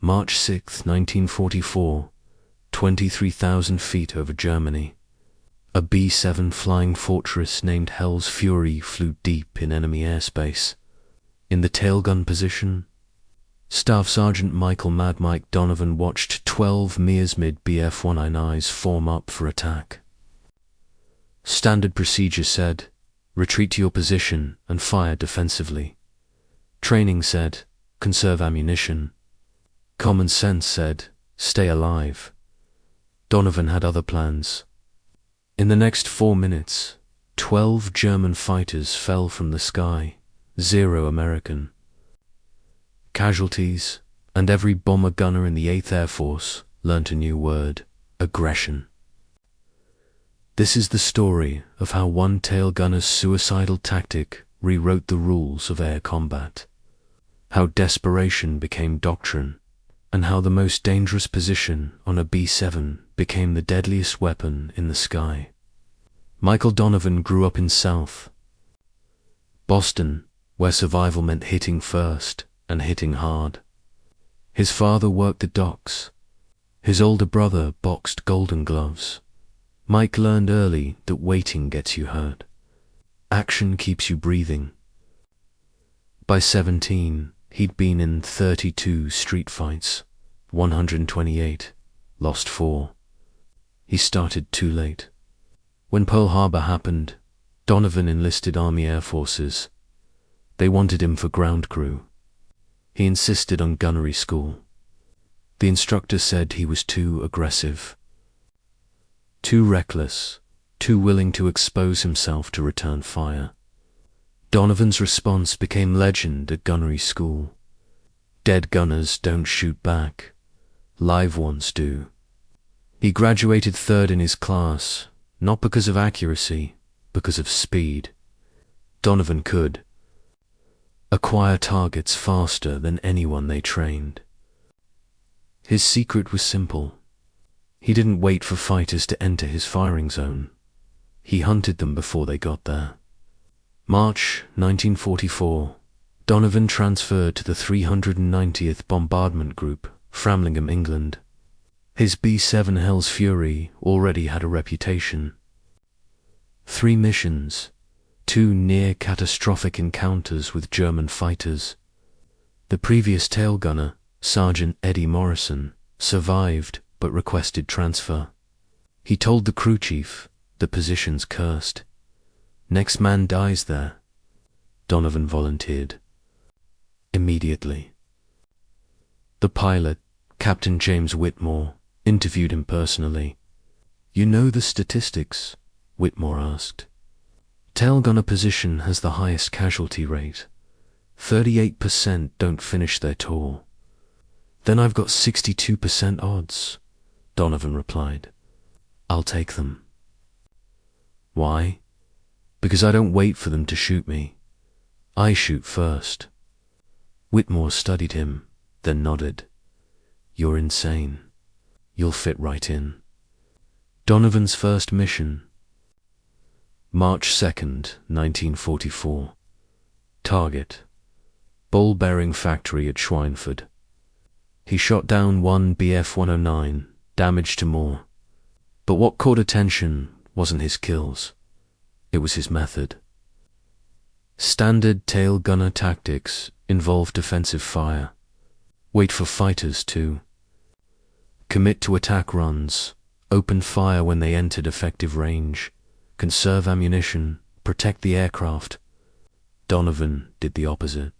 March 6, 1944, 23,000 feet over Germany. A B-7 flying fortress named Hell's Fury flew deep in enemy airspace. In the tailgun position, Staff Sergeant Michael "Mad Mike" Donovan watched 12 Mearsmith Bf-109s form up for attack. Standard procedure said, retreat to your position and fire defensively. Training said, conserve ammunition. Common sense said, stay alive. Donovan had other plans. In the next 4 minutes, 12 German fighters fell from the sky, 0 American. Casualties, and every bomber gunner in the 8th Air Force learnt a new word: aggression. This is the story of how one tail gunner's suicidal tactic rewrote the rules of air combat, how desperation became doctrine, and how the most dangerous position on a B-7 became the deadliest weapon in the sky. Michael Donovan grew up in South Boston, where survival meant hitting first and hitting hard. His father worked the docks. His older brother boxed Golden Gloves. Mike learned early that waiting gets you hurt. Action keeps you breathing. By 17, he'd been in 32 street fights, 128, lost 4. He started too late. When Pearl Harbor happened, Donovan enlisted Army Air Forces. They wanted him for ground crew. He insisted on gunnery school. The instructor said he was too aggressive, too reckless, too willing to expose himself to return fire. Donovan's response became legend at gunnery school. Dead gunners don't shoot back. Live ones do. He graduated 3rd in his class, not because of accuracy, because of speed. Donovan could acquire targets faster than anyone they trained. His secret was simple. He didn't wait for fighters to enter his firing zone. He hunted them before they got there. March 1944, Donovan transferred to the 390th Bombardment Group, Framlingham, England. His B-7 Hell's Fury already had a reputation. 3 missions, 2 near-catastrophic encounters with German fighters. The previous tail gunner, Sergeant Eddie Morrison, survived but requested transfer. He told the crew chief, the position's cursed. Next man dies there. Donovan volunteered. Immediately. The pilot, Captain James Whitmore, interviewed him personally. You know the statistics? Whitmore asked. Tail gunner position has the highest casualty rate. 38% don't finish their tour. Then I've got 62% odds, Donovan replied. I'll take them. Why? Because I don't wait for them to shoot me. I shoot first. Whitmore studied him, then nodded. You're insane. You'll fit right in. Donovan's first mission. March 2nd, 1944. Target: ball bearing factory at Schweinfurt. He shot down 1 Bf-109, damage to more. But what caught attention wasn't his kills. It was his method. Standard tail gunner tactics involve defensive fire. Wait for fighters too. Commit to attack runs. Open fire when they entered effective range. Conserve ammunition. Protect the aircraft. Donovan did the opposite.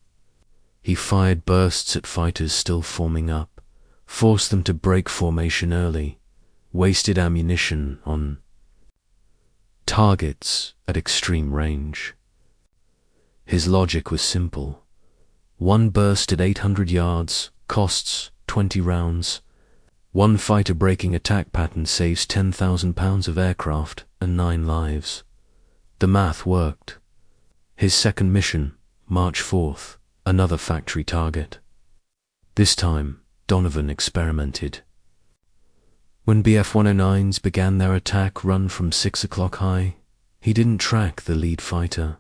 He fired bursts at fighters still forming up, forced them to break formation early, wasted ammunition on targets at extreme range. His logic was simple. 1 burst at 800 yards costs 20 rounds. 1 fighter breaking attack pattern saves 10,000 pounds of aircraft and 9 lives. The math worked. His second mission, March 4th, another factory target. This time, Donovan experimented. When Bf-109s began their attack run from 6 o'clock high, he didn't track the lead fighter.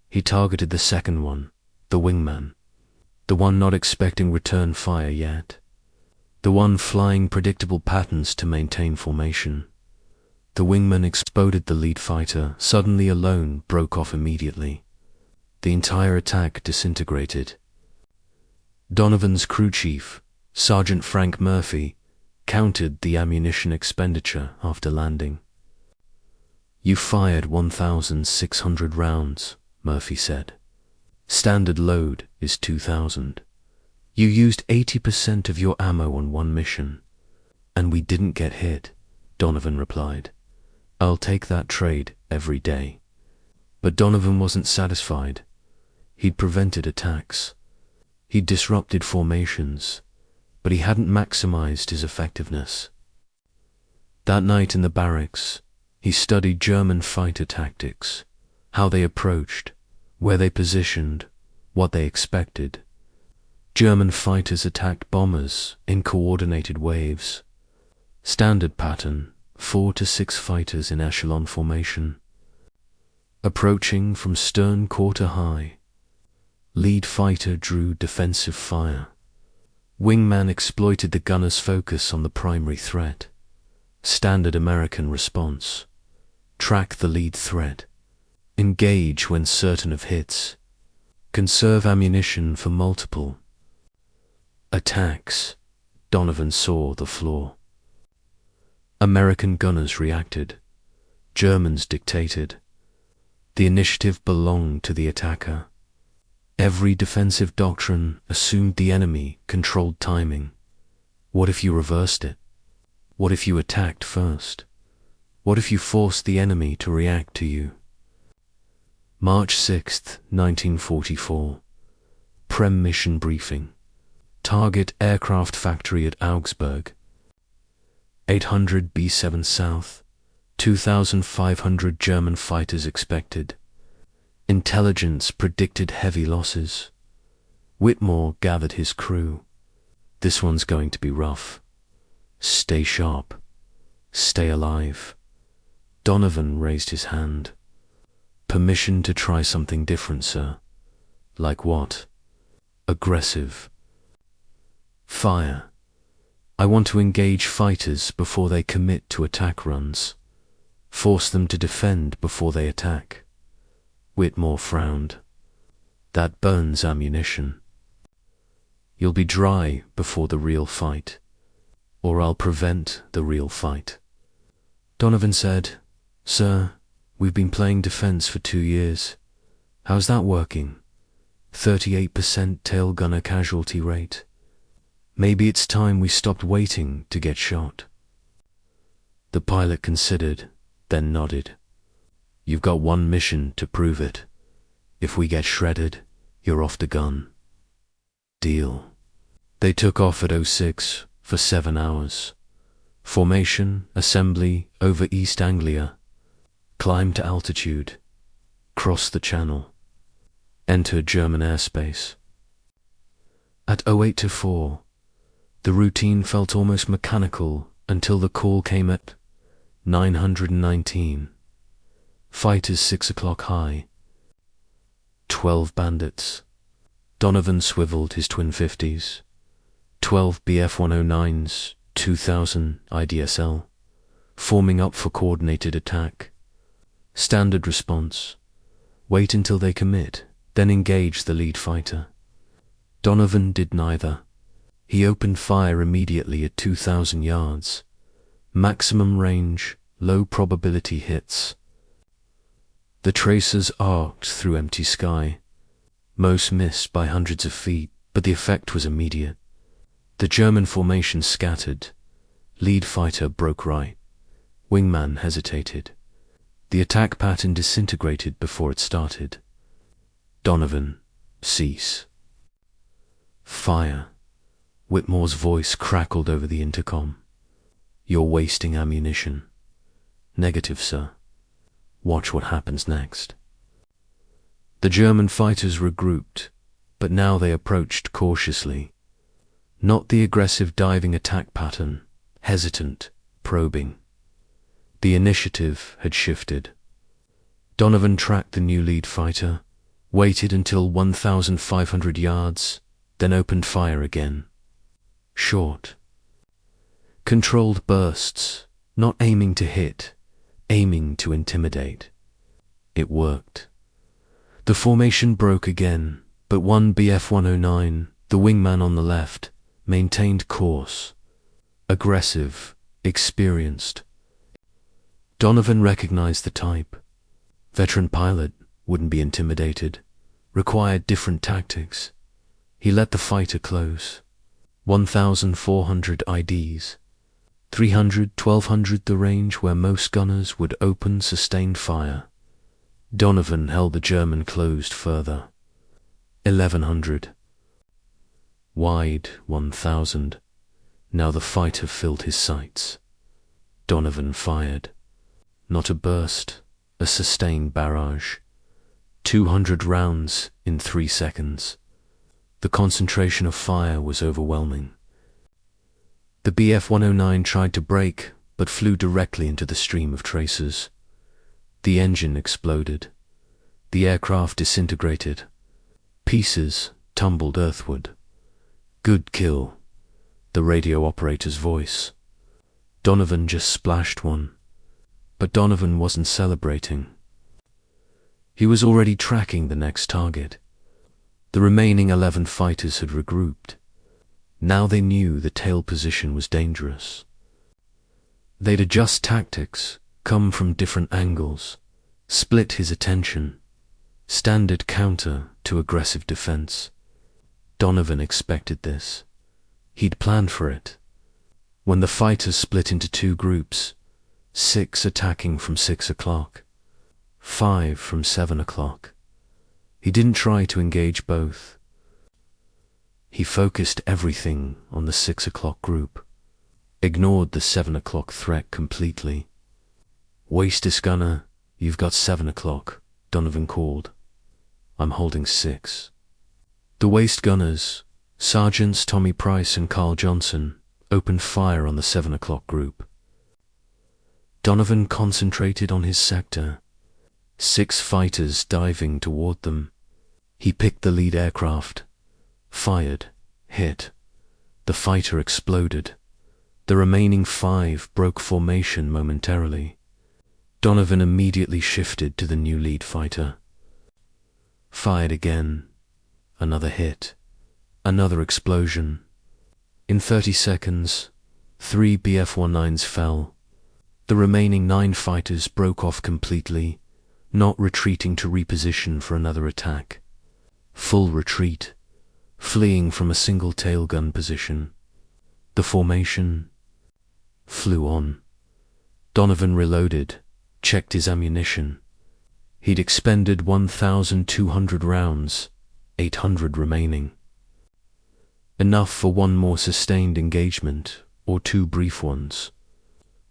He targeted the second one, the wingman. The one not expecting return fire yet. The one flying predictable patterns to maintain formation. The wingman exploded. The lead fighter, suddenly alone, broke off immediately. The entire attack disintegrated. Donovan's crew chief, Sergeant Frank Murphy, counted the ammunition expenditure after landing. "You fired 1,600 rounds, Murphy said. "Standard load is 2,000. You used 80% of your ammo on one mission." "And we didn't get hit," Donovan replied. "I'll take that trade every day." But Donovan wasn't satisfied. He'd prevented attacks. He'd disrupted formations, but he hadn't maximized his effectiveness. That night in the barracks, he studied German fighter tactics, how they approached, where they positioned, what they expected. German fighters attacked bombers in coordinated waves. Standard pattern, 4 to 6 fighters in echelon formation. Approaching from stern quarter high, lead fighter drew defensive fire. Wingman exploited the gunner's focus on the primary threat. Standard American response. Track the lead threat. Engage when certain of hits. Conserve ammunition for multiple attacks. Donovan saw the flaw. American gunners reacted. Germans dictated. The initiative belonged to the attacker. Every defensive doctrine assumed the enemy controlled timing. What if you reversed it? What if you attacked first? What if you forced the enemy to react to you? March 6, 1944. Prem mission briefing. Target aircraft factory at Augsburg. 800 B-7 South. 2,500 German fighters expected. Intelligence predicted heavy losses. Whitmore gathered his crew. "This one's going to be rough. Stay sharp. Stay alive." Donovan raised his hand. "Permission to try something different, sir." "Like what?" "Aggressive. Fire. I want to engage fighters before they commit to attack runs. Force them to defend before they attack." Whitmore frowned. "That burns ammunition. You'll be dry before the real fight, or I'll prevent the real fight." Donovan said, "Sir, we've been playing defense for 2 years. How's that working? 38% tail gunner casualty rate. Maybe it's time we stopped waiting to get shot." The pilot considered, then nodded. "You've got one mission to prove it. If we get shredded, you're off the gun." Deal. They took off at 06 for 7 hours. Formation, assembly over East Anglia. Climb to altitude. Cross the channel. Enter German airspace. At 08:04, the routine felt almost mechanical until the call came at 919. Fighters 6 o'clock high. 12 bandits. Donovan swiveled his twin 50s. 12 BF-109s, 2000 IDSL, forming up for coordinated attack. Standard response. Wait until they commit, then engage the lead fighter. Donovan did neither. He opened fire immediately at 2,000 yards. Maximum range, low probability hits. The tracers arced through empty sky. Most missed by hundreds of feet, but the effect was immediate. The German formation scattered. Lead fighter broke right. Wingman hesitated. The attack pattern disintegrated before it started. Donovan, cease. Fire. Whitmore's voice crackled over the intercom. "You're wasting ammunition." "Negative, sir. Watch what happens next." The German fighters regrouped, but now they approached cautiously. Not the aggressive diving attack pattern, hesitant, probing. The initiative had shifted. Donovan tracked the new lead fighter, waited until 1,500 yards, then opened fire again. Short, controlled bursts, not aiming to hit, aiming to intimidate. It worked. The formation broke again, but one BF-109, the wingman on the left, maintained course. Aggressive, experienced. Donovan recognized the type. Veteran pilot, wouldn't be intimidated, required different tactics. He let the fighter close. 1,400 IDs. 300, 1,200 the range where most gunners would open sustained fire. Donovan held the German closed further. 1,100. Wide, 1,000. Now the fighter filled his sights. Donovan fired. Not a burst, a sustained barrage. 200 rounds in 3 seconds. The concentration of fire was overwhelming. The BF-109 tried to brake, but flew directly into the stream of tracers. The engine exploded. The aircraft disintegrated. Pieces tumbled earthward. Good kill. The radio operator's voice. Donovan just splashed one. But Donovan wasn't celebrating. He was already tracking the next target. The remaining 11 fighters had regrouped. Now they knew the tail position was dangerous. They'd adjust tactics, come from different angles, split his attention. Standard counter to aggressive defense. Donovan expected this. He'd planned for it. When the fighters split into 2 groups, 6 attacking from 6 o'clock, 5 from 7 o'clock. He didn't try to engage both. He focused everything on the 6 o'clock group, ignored the 7 o'clock threat completely. "Waste this gunner, you've got 7 o'clock, Donovan called. "I'm holding 6. The waste gunners, Sergeants Tommy Price and Carl Johnson, opened fire on the 7 o'clock group. Donovan concentrated on his sector. 6 fighters diving toward them. He picked the lead aircraft, fired, hit. The fighter exploded. The remaining 5 broke formation momentarily. Donovan immediately shifted to the new lead fighter. Fired again. Another hit. Another explosion. In 30 seconds, 3 BF-19s fell. The remaining 9 fighters broke off completely, not retreating to reposition for another attack. Full retreat, fleeing from a single tailgun position. The formation flew on. Donovan reloaded, checked his ammunition. He'd expended 1,200 rounds, 800 remaining. Enough for 1 more sustained engagement, or 2 brief ones.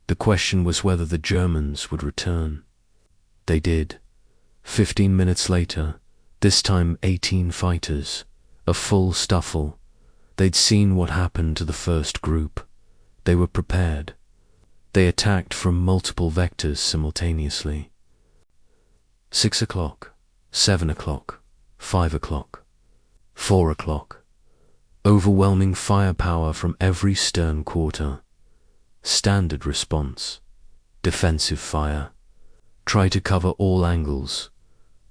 The question was whether the Germans would return. They did. 15 minutes later, this time 18 fighters, a full stuffle. They'd seen what happened to the first group. They were prepared. They attacked from multiple vectors simultaneously. 6 o'clock, 7 o'clock, 5 o'clock, 4 o'clock. Overwhelming firepower from every stern quarter. Standard response. Defensive fire. Try to cover all angles.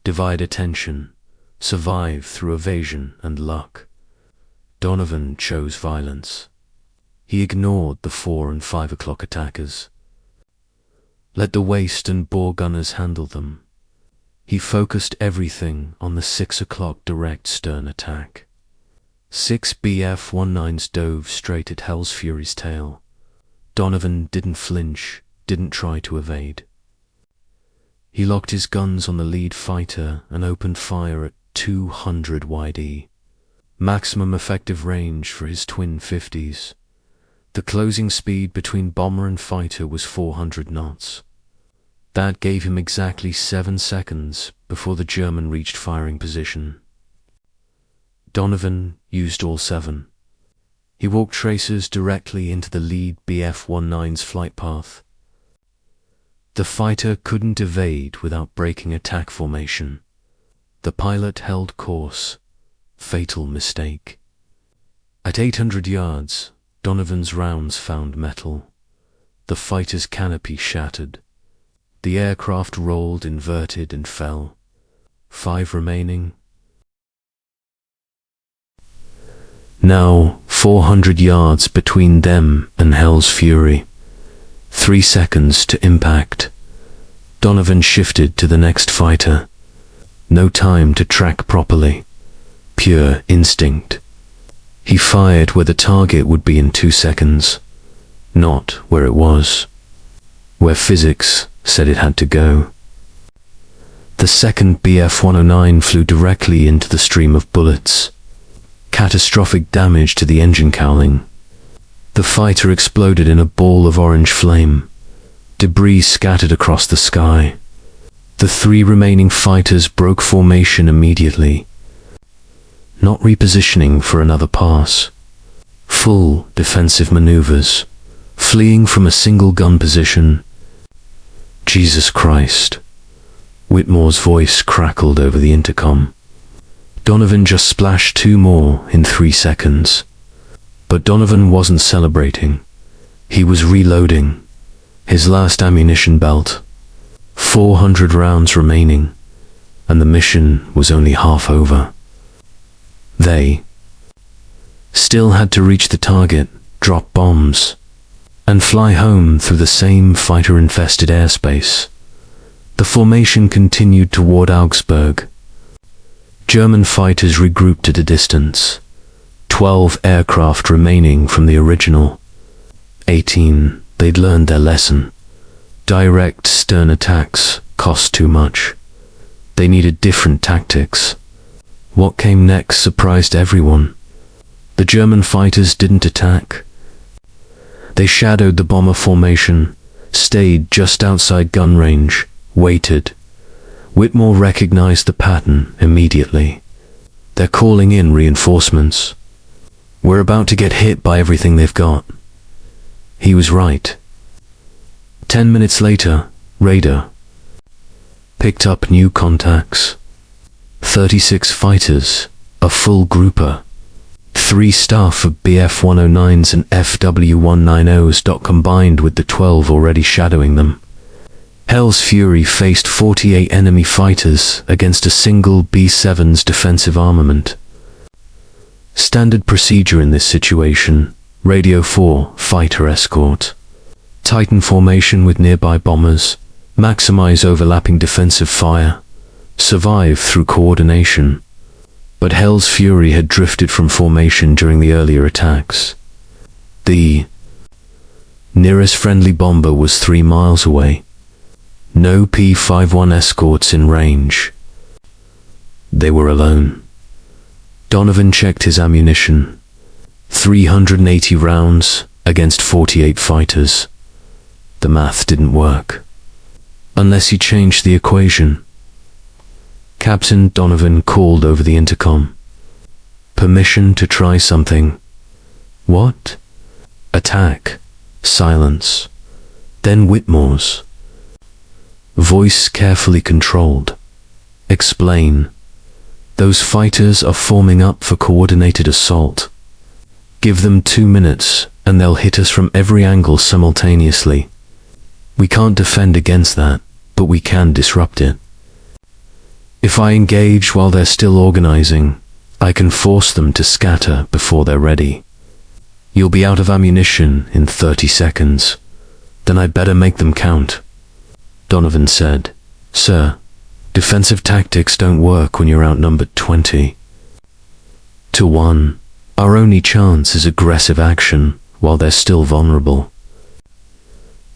Divide attention. Survive through evasion and luck. Donovan chose violence. He ignored the 4 and 5 o'clock attackers. Let the waist and bore gunners handle them. He focused everything on the 6 o'clock direct stern attack. 6 BF-19s dove straight at Hell's Fury's tail. Donovan didn't flinch, didn't try to evade. He locked his guns on the lead fighter and opened fire at 200 YD. Maximum effective range for his twin 50s. The closing speed between bomber and fighter was 400 knots. That gave him exactly 7 seconds before the German reached firing position. Donovan used all 7. He walked tracers directly into the lead BF-19's flight path. The fighter couldn't evade without breaking attack formation. The pilot held course. Fatal mistake. At 800 yards, Donovan's rounds found metal. The fighter's canopy shattered. The aircraft rolled, inverted, and fell. 5 remaining. Now 400 yards between them and Hell's Fury. 3 seconds to impact. Donovan shifted to the next fighter. No time to track properly. Pure instinct. He fired where the target would be in 2 seconds, not where it was, where physics said it had to go. The second Bf-109 flew directly into the stream of bullets. Catastrophic damage to the engine cowling. The fighter exploded in a ball of orange flame. Debris scattered across the sky. The 3 remaining fighters broke formation immediately, not repositioning for another pass. Full defensive maneuvers, fleeing from a single gun position. Jesus Christ. Whitmore's voice crackled over the intercom. Donovan just splashed 2 more in 3 seconds. But Donovan wasn't celebrating. He was reloading. His last ammunition belt. 400 rounds remaining, and the mission was only half over. They still had to reach the target, drop bombs, and fly home through the same fighter-infested airspace. The formation continued toward Augsburg. German fighters regrouped at a distance. 12 aircraft remaining from the original. 18, they'd learned their lesson. Direct, stern attacks cost too much. They needed different tactics. What came next surprised everyone. The German fighters didn't attack. They shadowed the bomber formation, stayed just outside gun range, waited. Whitmore recognized the pattern immediately. They're calling in reinforcements. We're about to get hit by everything they've got. He was right. 10 minutes later, radar picked up new contacts. 36 fighters, a full grouper. 3 staff of Bf-109s and FW-190s combined with the 12 already shadowing them. Hell's Fury faced 48 enemy fighters against a single B-7's defensive armament. Standard procedure in this situation: Radio 4, fighter escort. Tighten formation with nearby bombers. Maximize overlapping defensive fire. Survive through coordination. But Hell's Fury had drifted from formation during the earlier attacks. The nearest friendly bomber was 3 miles away. No P-51 escorts in range. They were alone. Donovan checked his ammunition. 380 rounds against 48 fighters. The math didn't work. Unless he changed the equation. Captain Donovan called over the intercom. Permission to try something. What? Attack. Silence. Then Whitmore's voice, carefully controlled. Explain. Those fighters are forming up for coordinated assault. Give them 2 minutes and they'll hit us from every angle simultaneously. We can't defend against that, but we can disrupt it. If I engage while they're still organizing, I can force them to scatter before they're ready. You'll be out of ammunition in 30 seconds. Then I'd better make them count. Donovan said, Sir, defensive tactics don't work when you're outnumbered 20 to 1. Our only chance is aggressive action while they're still vulnerable.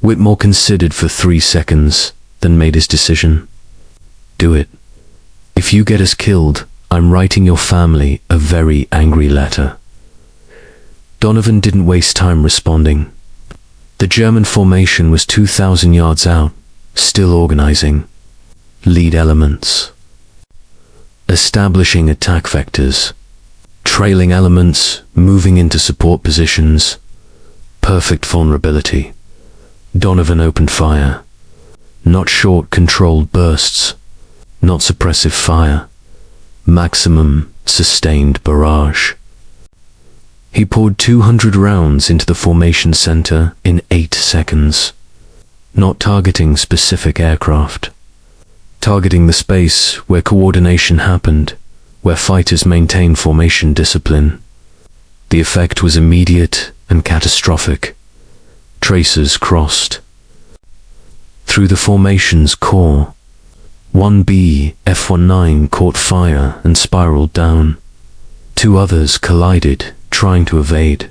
Whitmore considered for 3 seconds, then made his decision. Do it. If you get us killed, I'm writing your family a very angry letter. Donovan didn't waste time responding. The German formation was 2,000 yards out, still organizing. Lead elements. Establishing attack vectors. Trailing elements, moving into support positions. Perfect vulnerability. Donovan opened fire. Not short, controlled bursts. Not suppressive fire. Maximum, sustained barrage. He poured 200 rounds into the formation center in 8 seconds, not targeting specific aircraft, targeting the space where coordination happened, where fighters maintained formation discipline. The effect was immediate and catastrophic. Tracers crossed. Through the formation's core, one B-17 caught fire and spiraled down. 2 others collided, trying to evade.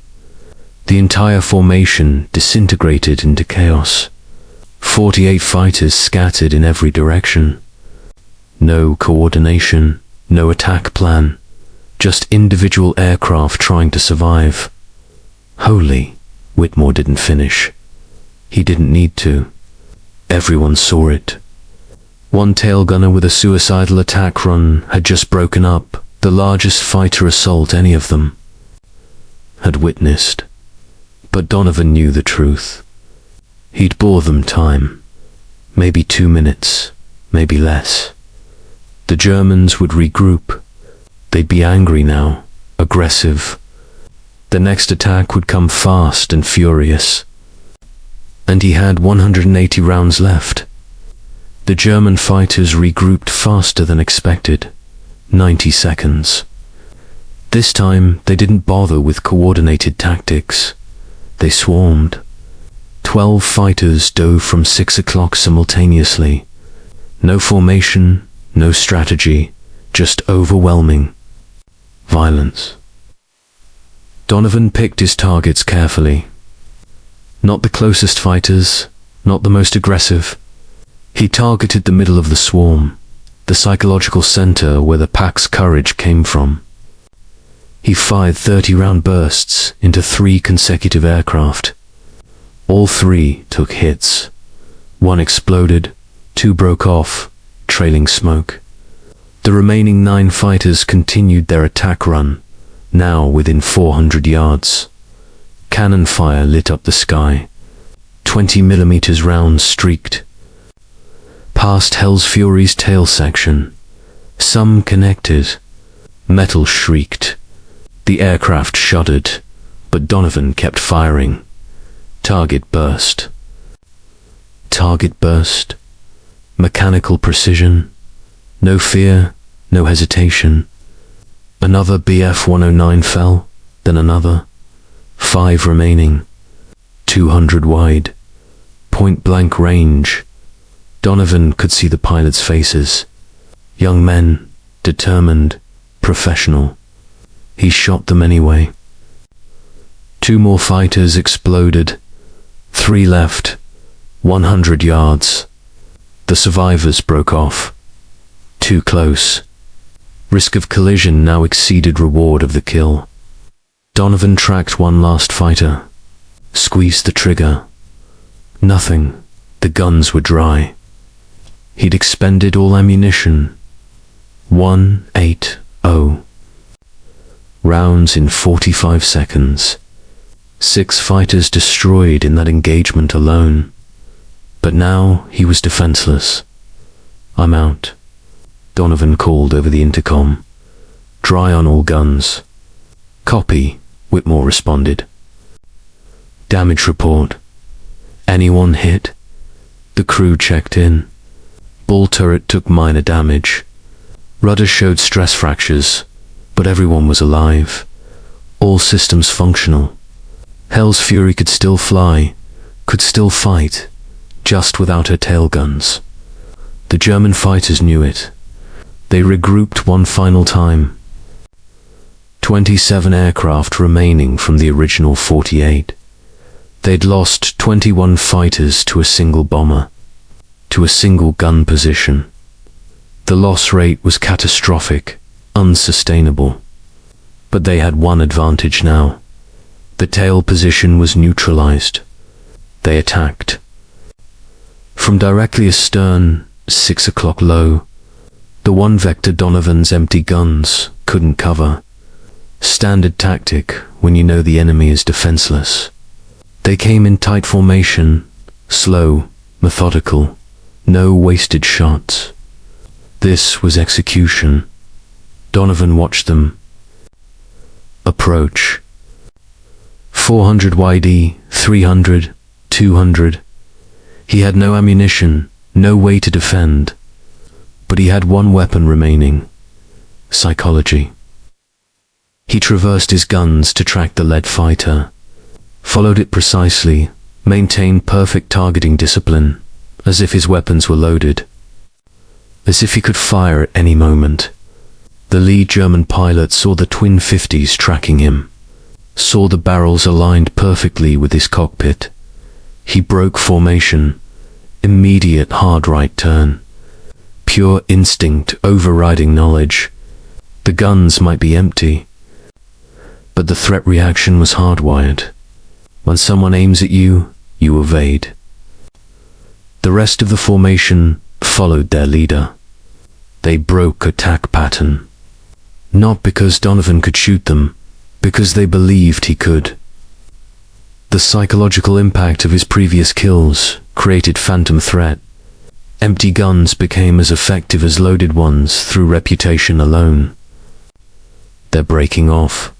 The entire formation disintegrated into chaos. 48 fighters scattered in every direction. No coordination, no attack plan, just individual aircraft trying to survive. Holy, Whitmore didn't finish. He didn't need to. Everyone saw it. One tail gunner with a suicidal attack run had just broken up the largest fighter assault any of them had witnessed. But Donovan knew the truth. He'd bore them time. Maybe 2 minutes, maybe less. The Germans would regroup. They'd be angry now, aggressive. The next attack would come fast and furious. And he had 180 rounds left. The German fighters regrouped faster than expected. 90 seconds. This time, they didn't bother with coordinated tactics. They swarmed. 12 fighters dove from 6 o'clock simultaneously. No formation, no strategy, just overwhelming violence. Donovan picked his targets carefully. Not the closest fighters, not the most aggressive. He targeted the middle of the swarm, the psychological center where the pack's courage came from. He fired 30-round bursts into 3 consecutive aircraft. All 3 took hits. 1 exploded, 2 broke off, trailing smoke. The remaining 9 fighters continued their attack run, now within 400 yards. Cannon fire lit up the sky. 20mm rounds streaked past Hell's Fury's tail section. Some connected. Metal shrieked. The aircraft shuddered, but Donovan kept firing. Target burst. Target burst. Mechanical precision. No fear, no hesitation. Another BF-109 fell, then another. 5 remaining. 200 wide. Point-blank range. Donovan could see the pilots' faces. Young men, determined, professional. He shot them anyway. 2 more fighters exploded. 3 left. 100 yards. The survivors broke off. Too close. Risk of collision now exceeded reward of the kill. Donovan tracked one last fighter. Squeezed the trigger. Nothing. The guns were dry. He'd expended all ammunition. 180. Rounds in 45 seconds. 6 fighters destroyed in that engagement alone. But now he was defenseless. "I'm out," Donovan called over the intercom. "Dry on all guns." "Copy," Whitmore responded. "Damage report. Anyone hit?" The crew checked in. Ball turret took minor damage. Rudder showed stress fractures, but everyone was alive. All systems functional. Hell's Fury could still fly, could still fight, just without her tail guns. The German fighters knew it. They regrouped one final time. 27 aircraft remaining from the original 48. They'd lost 21 fighters to a single bomber, to a single gun position. The loss rate was catastrophic, unsustainable. But they had one advantage now. The tail position was neutralized. They attacked. From directly astern, 6 o'clock low, the one vector Donovan's empty guns couldn't cover. Standard tactic when you know the enemy is defenseless. They came in tight formation, slow, methodical, no wasted shots. This was execution. Donovan watched them approach. 400 YD, 300, 200. He had no ammunition, no way to defend. But he had one weapon remaining: psychology. He traversed his guns to track the lead fighter, followed it precisely, maintained perfect targeting discipline, as if his weapons were loaded, as if he could fire at any moment. The lead German pilot saw the twin 50s tracking him, saw the barrels aligned perfectly with his cockpit. He broke formation, immediate hard right turn, pure instinct overriding knowledge. The guns might be empty, but the threat reaction was hardwired. When someone aims at you, you evade. The rest of the formation followed their leader. They broke attack pattern. Not because Donovan could shoot them, because they believed he could. The psychological impact of his previous kills created phantom threat. Empty guns became as effective as loaded ones through reputation alone. They're breaking off.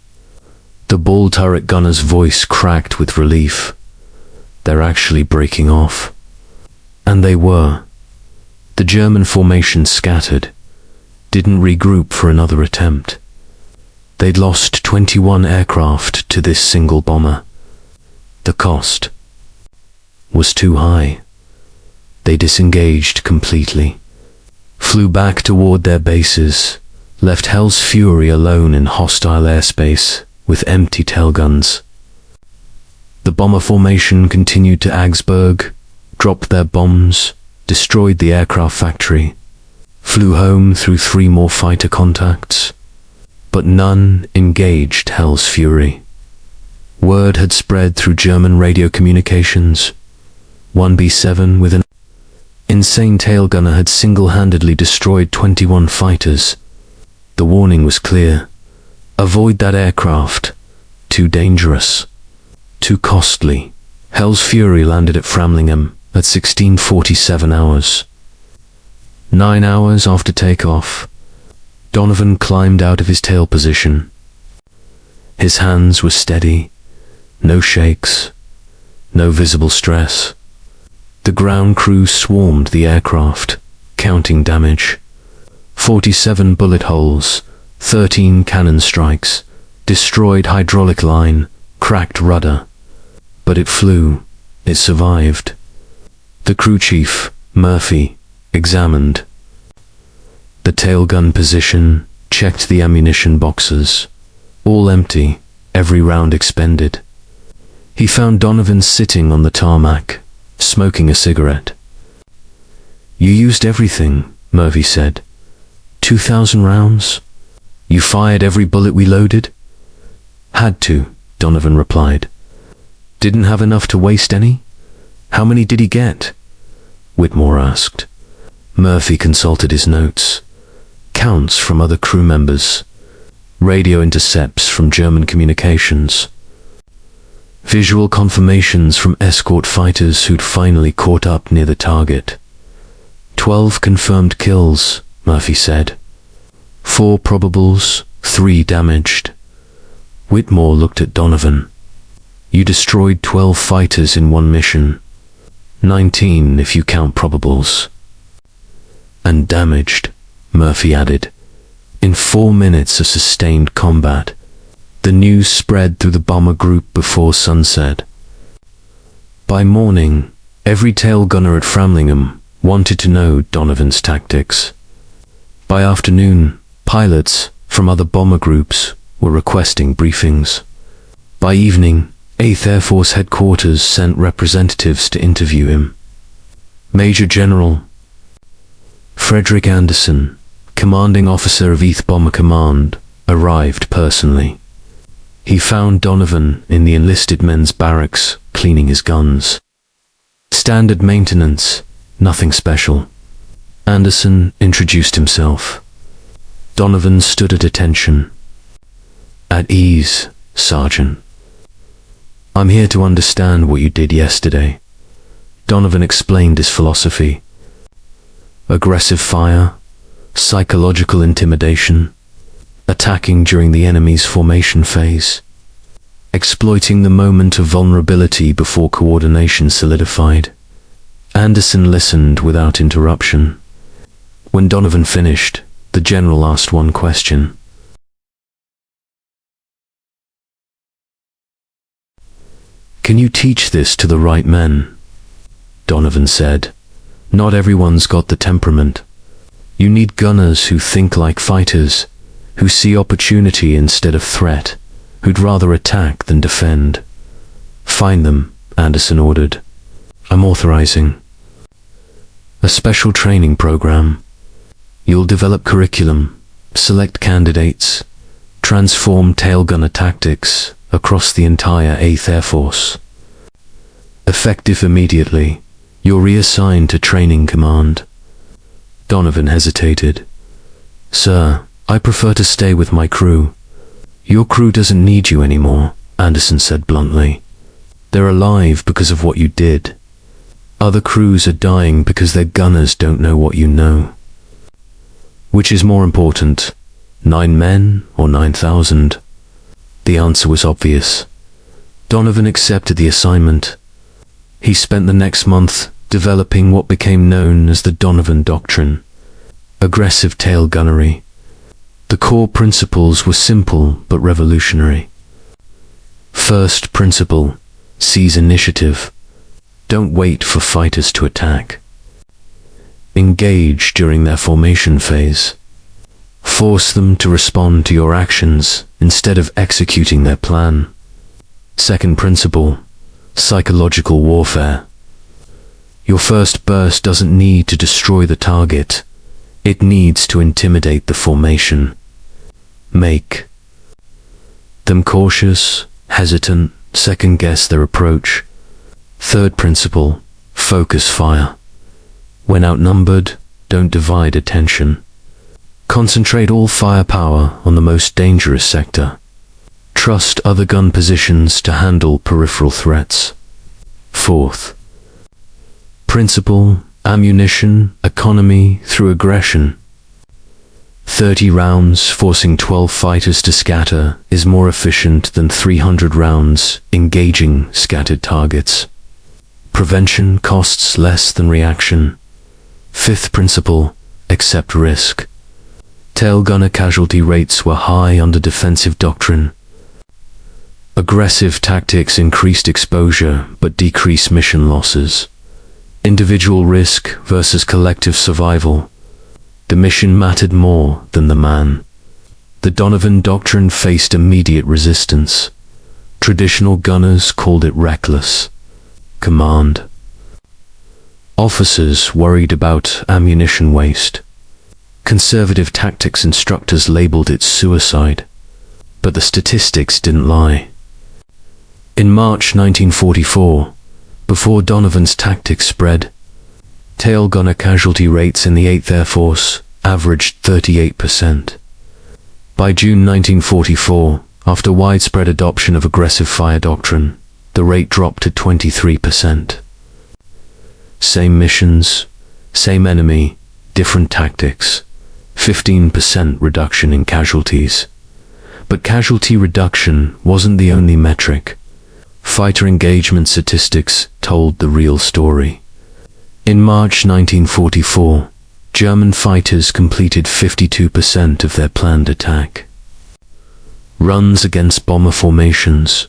The ball turret gunner's voice cracked with relief. They're actually breaking off. And they were. The German formation scattered, didn't regroup for another attempt. They'd lost 21 aircraft to this single bomber. The cost was too high. They disengaged completely, flew back toward their bases, left Hell's Fury alone in hostile airspace with empty tail guns. The bomber formation continued to Augsburg, dropped their bombs, destroyed the aircraft factory, flew home through 3 more fighter contacts, but none engaged Hell's Fury. Word had spread through German radio communications. One B-17 with an insane tail gunner had single-handedly destroyed 21 fighters. The warning was clear: avoid that aircraft. Too dangerous. Too costly. Hell's Fury landed at Framlingham at 16:47 hours. 9 hours after takeoff, Donovan climbed out of his tail position. His hands were steady, no shakes, no visible stress. The ground crew swarmed the aircraft, counting damage. 47 bullet holes, 13 cannon strikes, destroyed hydraulic line, cracked rudder. But it flew. It survived. The crew chief, Murphy, examined the tail gun position, checked the ammunition boxes. All empty, every round expended. He found Donovan sitting on the tarmac, smoking a cigarette. "You used everything," Murphy said. 2,000 rounds? You fired every bullet we loaded?" "Had to," Donovan replied. "Didn't have enough to waste any?" "How many did he get?" Whitmore asked. Murphy consulted his notes. Counts from other crew members. Radio intercepts from German communications. Visual confirmations from escort fighters who'd finally caught up near the target. 12 confirmed kills, Murphy said. 4 probables, 3 damaged. Whitmore looked at Donovan. "You destroyed 12 fighters in one mission. 19 if you count probables." "And damaged," Murphy added. "In 4 minutes of sustained combat." The news spread through the bomber group before sunset. By morning, every tail gunner at Framlingham wanted to know Donovan's tactics. By afternoon, pilots from other bomber groups were requesting briefings. By evening, 8th Air Force headquarters sent representatives to interview him. Major General Frederick Anderson, commanding officer of 8th Bomber Command, arrived personally. He found Donovan in the enlisted men's barracks, cleaning his guns. Standard maintenance, nothing special. Anderson introduced himself. Donovan stood at attention. "At ease, Sergeant. I'm here to understand what you did yesterday." Donovan explained his philosophy. Aggressive fire, psychological intimidation, attacking during the enemy's formation phase. exploiting the moment of vulnerability before coordination solidified. Anderson listened without interruption. When Donovan finished, the general asked one question. "Can you teach this to the right men?" Donovan said, "Not everyone's got the temperament. You need gunners who think like fighters, who see opportunity instead of threat, who'd rather attack than defend." "Find them," Anderson ordered. "I'm authorizing a special training program. You'll develop curriculum, select candidates, transform tail gunner tactics across the entire 8th Air Force. Effective immediately, you're reassigned to training command." Donovan hesitated. "Sir, I prefer to stay with my crew." "Your crew doesn't need you anymore," Anderson said bluntly. "They're alive because of what you did. Other crews are dying because their gunners don't know what you know. Which is more important, 9 men or 9,000? The answer was obvious. Donovan accepted the assignment. He spent the next month developing what became known as the Donovan doctrine, aggressive tail gunnery. The core principles were simple but revolutionary. First principle: seize initiative. Don't wait for fighters to attack. Engage during their formation phase. Force them to respond to your actions instead of executing their plan. Second principle: psychological warfare. Your first burst doesn't need to destroy the target. It needs to intimidate the formation. Make them cautious, hesitant, second-guess their approach. Third principle: focus fire. When outnumbered, don't divide attention. Concentrate all firepower on the most dangerous sector. Trust other gun positions to handle peripheral threats. Fourth principle: ammunition economy through aggression. 30 rounds forcing 12 fighters to scatter is more efficient than 300 rounds engaging scattered targets. Prevention costs less than reaction. Fifth principle: accept risk. Tail gunner casualty rates were high under defensive doctrine. Aggressive tactics increased exposure but decreased mission losses. Individual risk versus collective survival. The mission mattered more than the man. The Donovan doctrine faced immediate resistance. Traditional gunners called it reckless. Command officers worried about ammunition waste. Conservative tactics instructors labeled it suicide. But the statistics didn't lie. In March 1944, before Donovan's tactics spread, tail gunner casualty rates in the 8th Air Force averaged 38%. By June 1944, after widespread adoption of aggressive fire doctrine, the rate dropped to 23%. Same missions, same enemy, different tactics, 15% reduction in casualties. But casualty reduction wasn't the only metric. Fighter engagement statistics told the real story. In March 1944, German fighters completed 52% of their planned attack. Runs against bomber formations.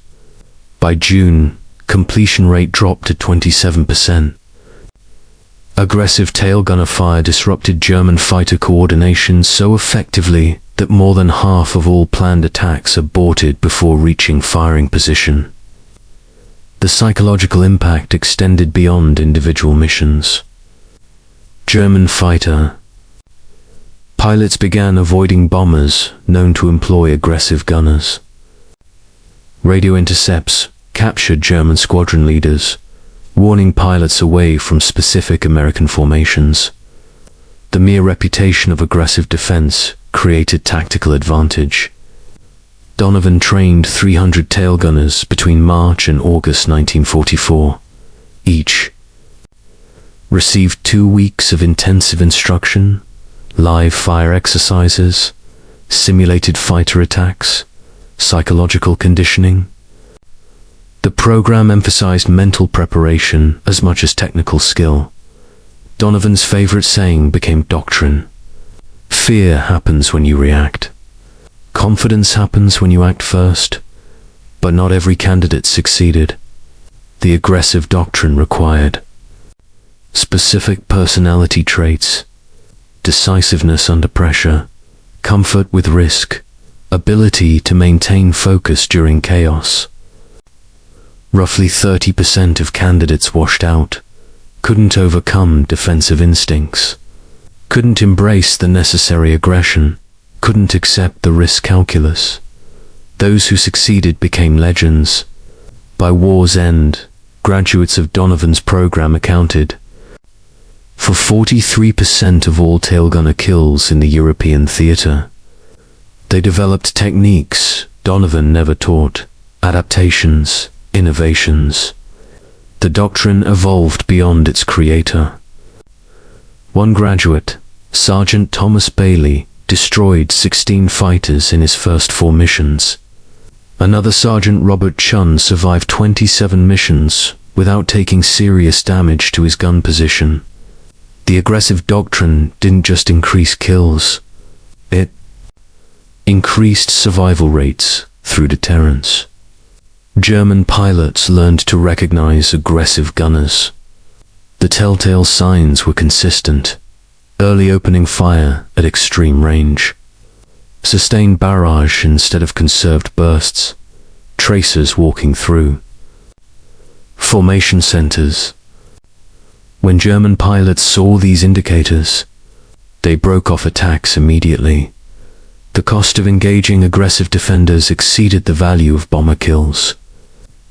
By June, completion rate dropped to 27%. Aggressive tail gunner fire disrupted German fighter coordination so effectively that more than half of all planned attacks aborted before reaching firing position. The psychological impact extended beyond individual missions. German fighter pilots began avoiding bombers known to employ aggressive gunners. Radio intercepts captured German squadron leaders, warning pilots away from specific American formations. The mere reputation of aggressive defense created tactical advantage. Donovan trained 300 tail gunners between March and August 1944. Each received 2 weeks of intensive instruction, live fire exercises, simulated fighter attacks, psychological conditioning. The program emphasized mental preparation as much as technical skill. Donovan's favorite saying became doctrine. Fear happens when you react. Confidence happens when you act first. But not every candidate succeeded. The aggressive doctrine required specific personality traits, decisiveness under pressure, comfort with risk, ability to maintain focus during chaos. Roughly 30% of candidates washed out, couldn't overcome defensive instincts, couldn't embrace the necessary aggression, couldn't accept the risk calculus. Those who succeeded became legends. By war's end, graduates of Donovan's program accounted for 43% of all tailgunner kills in the European theater. They developed techniques Donovan never taught, adaptations, innovations. The doctrine evolved beyond its creator. One graduate, Sergeant Thomas Bailey, destroyed 16 fighters in his first 4 missions. Another Sergeant Robert Chun survived 27 missions without taking serious damage to his gun position. The aggressive doctrine didn't just increase kills, it increased survival rates through deterrence. German pilots learned to recognize aggressive gunners. The telltale signs were consistent: early opening fire at extreme range, sustained barrage instead of conserved bursts, tracers walking through, formation centers. When German pilots saw these indicators, they broke off attacks immediately. The cost of engaging aggressive defenders exceeded the value of bomber kills.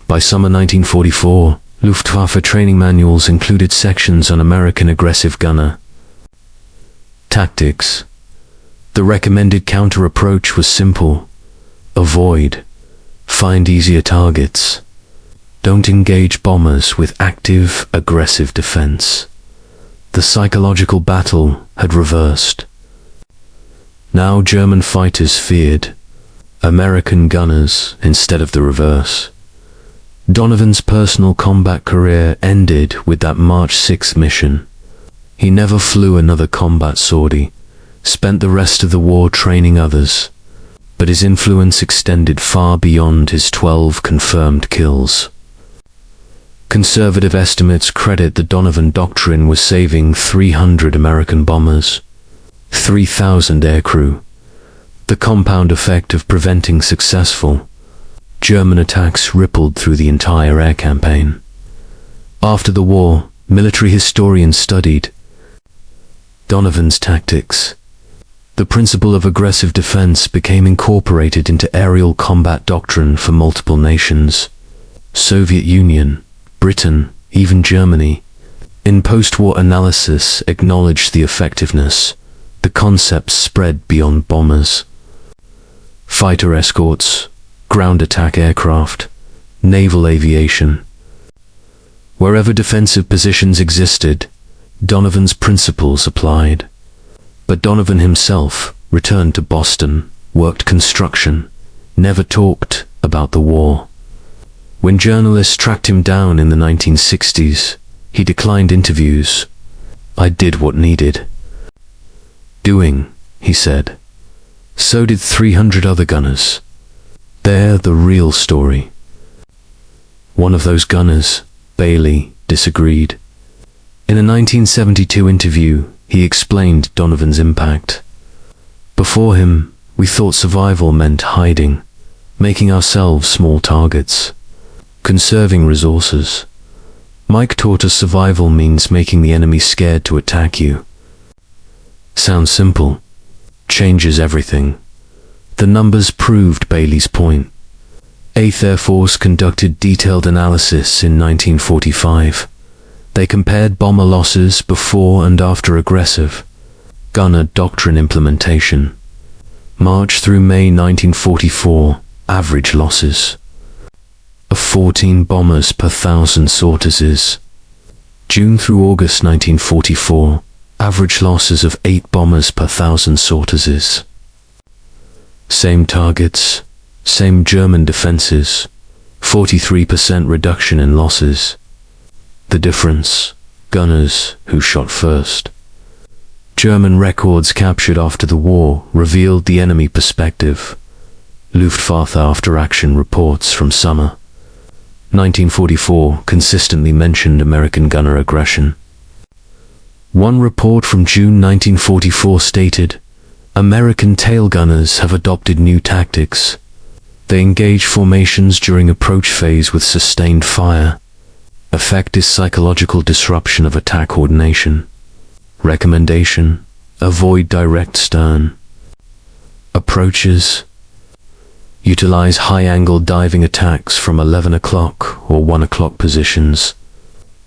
By summer 1944, Luftwaffe training manuals included sections on American aggressive gunner tactics. The recommended counter-approach was simple: avoid, find easier targets. Don't engage bombers with active, aggressive defense. The psychological battle had reversed. Now German fighters feared American gunners instead of the reverse. Donovan's personal combat career ended with that March 6th mission. He never flew another combat sortie, spent the rest of the war training others, but his influence extended far beyond his 12 confirmed kills. Conservative estimates credit the Donovan doctrine with saving 300 American bombers, 3,000 aircrew. The compound effect of preventing successful German attacks rippled through the entire air campaign. After the war, military historians studied Donovan's tactics. The principle of aggressive defense became incorporated into aerial combat doctrine for multiple nations: Soviet Union, Britain, even Germany. In post-war analysis acknowledged the effectiveness. The concepts spread beyond bombers. Fighter escorts, ground attack aircraft, naval aviation. Wherever defensive positions existed, Donovan's principles applied. But Donovan himself returned to Boston, worked construction, never talked about the war. When journalists tracked him down in the 1960s, he declined interviews. "I did what needed doing," he said. So did 300 other gunners. They're the real story. One of those gunners, Bailey, disagreed. In a 1972 interview, he explained Donovan's impact. "Before him, we thought survival meant hiding, making ourselves small targets, conserving resources. Mike taught us survival means making the enemy scared to attack you." Sounds simple. Changes everything. The numbers proved Bailey's point. 8th Air Force conducted detailed analysis in 1945. They compared bomber losses before and after aggressive gunner doctrine implementation. March through May 1944, average losses of 14 bombers per 1,000 sorties. June through August 1944, average losses of 8 bombers per 1,000 sorties. Same targets, same German defenses, 43% reduction in losses. The difference: gunners who shot first. German records captured after the war revealed the enemy perspective. Luftwaffe after-action reports from summer 1944 consistently mentioned American gunner aggression. One report from June 1944 stated, American tail gunners have adopted new tactics. They engage formations during approach phase with sustained fire. Effect is psychological disruption of attack coordination. Recommendation: avoid direct stern approaches. Utilize high-angle diving attacks from 11 o'clock or 1 o'clock positions.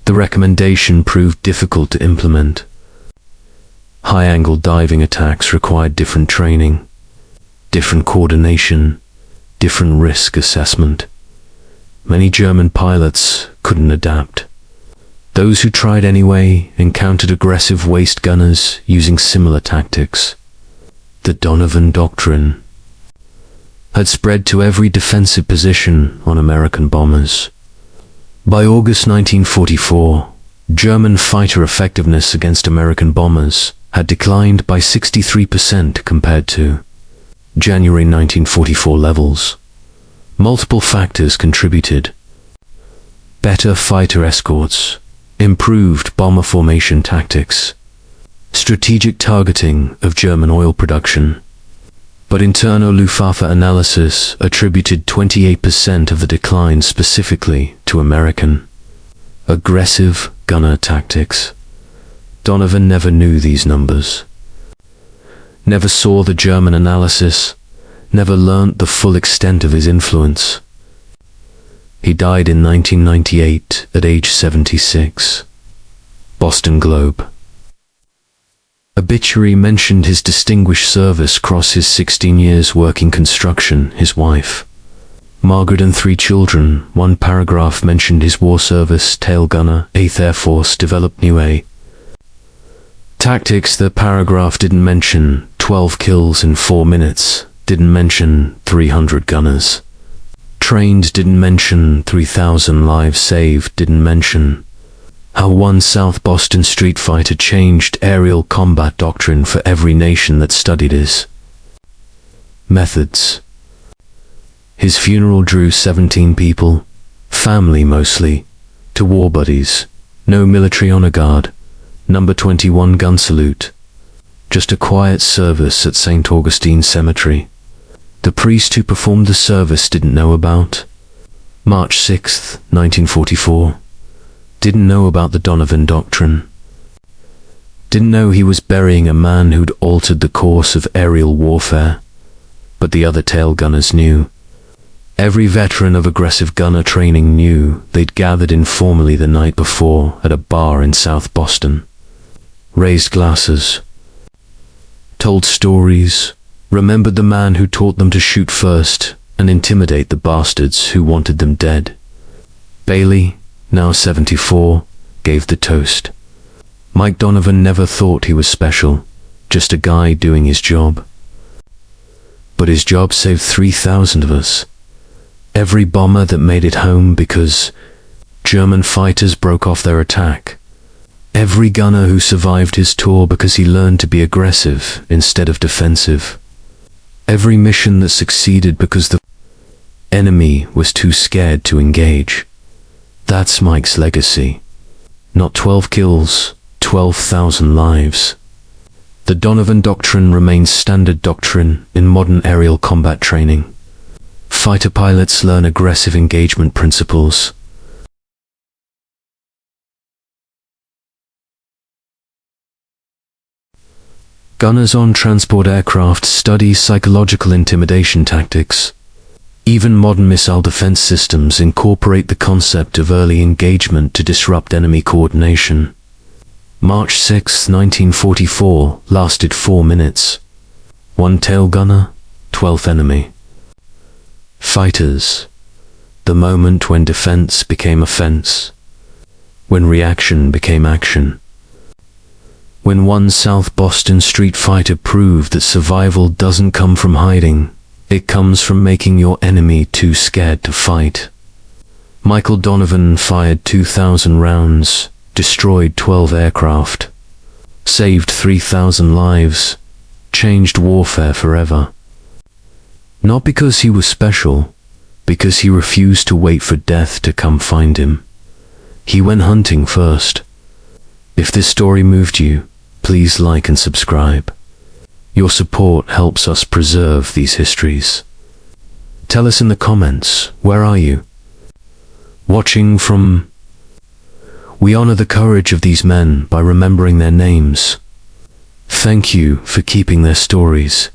The recommendation proved difficult to implement. High-angle diving attacks required different training, different coordination, different risk assessment. Many German pilots couldn't adapt. Those who tried anyway encountered aggressive waist gunners using similar tactics. The Donovan doctrine had spread to every defensive position on American bombers. By August 1944, German fighter effectiveness against American bombers had declined by 63% compared to January 1944 levels. Multiple factors contributed: better fighter escorts, improved bomber formation tactics, strategic targeting of German oil production. But internal Luftwaffe analysis attributed 28% of the decline specifically to American aggressive gunner tactics. Donovan never knew these numbers, never saw the German analysis, never learnt the full extent of his influence. He died in 1998 at age 76. Boston Globe. Obituary mentioned his distinguished service across his 16 years working construction, his wife, Margaret, and 3 children. One paragraph mentioned his war service, tail gunner, 8th Air Force, developed new A tactics. The paragraph didn't mention 12 kills in 4 minutes, didn't mention 300 gunners trained, didn't mention 3,000 lives saved, didn't mention how one South Boston street fighter changed aerial combat doctrine for every nation that studied his methods. His funeral drew 17 people, family mostly, to war buddies, no military honor guard, number 21 gun salute, just a quiet service at St. Augustine Cemetery. The priest who performed the service didn't know about March 6, 1944. Didn't know about the Donovan doctrine. Didn't know he was burying a man who'd altered the course of aerial warfare. But the other tail gunners knew. Every veteran of aggressive gunner training knew. They'd gathered informally the night before at a bar in South Boston. Raised glasses. Told stories. Remembered the man who taught them to shoot first and intimidate the bastards who wanted them dead. Bailey, now 74, gave the toast. Mike Donovan never thought he was special, just a guy doing his job. But his job saved 3,000 of us. Every bomber that made it home because German fighters broke off their attack. Every gunner who survived his tour because he learned to be aggressive instead of defensive. Every mission that succeeded because the enemy was too scared to engage. That's Mike's legacy. Not 12 kills, 12,000 lives. The Donovan doctrine remains standard doctrine in modern aerial combat training. Fighter pilots learn aggressive engagement principles. Gunners on transport aircraft study psychological intimidation tactics. Even modern missile defense systems incorporate the concept of early engagement to disrupt enemy coordination. March 6, 1944 lasted 4 minutes. 1 tail gunner, 12th enemy. Fighters. The moment when defense became offense. When reaction became action. When one South Boston street fighter proved that survival doesn't come from hiding. It comes from making your enemy too scared to fight. Michael Donovan fired 2,000 rounds, destroyed 12 aircraft, saved 3,000 lives, changed warfare forever. Not because he was special, because he refused to wait for death to come find him. He went hunting first. If this story moved you, please like and subscribe. Your support helps us preserve these histories. Tell us in the comments, where are you? Watching from? We honor the courage of these men by remembering their names. Thank you for keeping their stories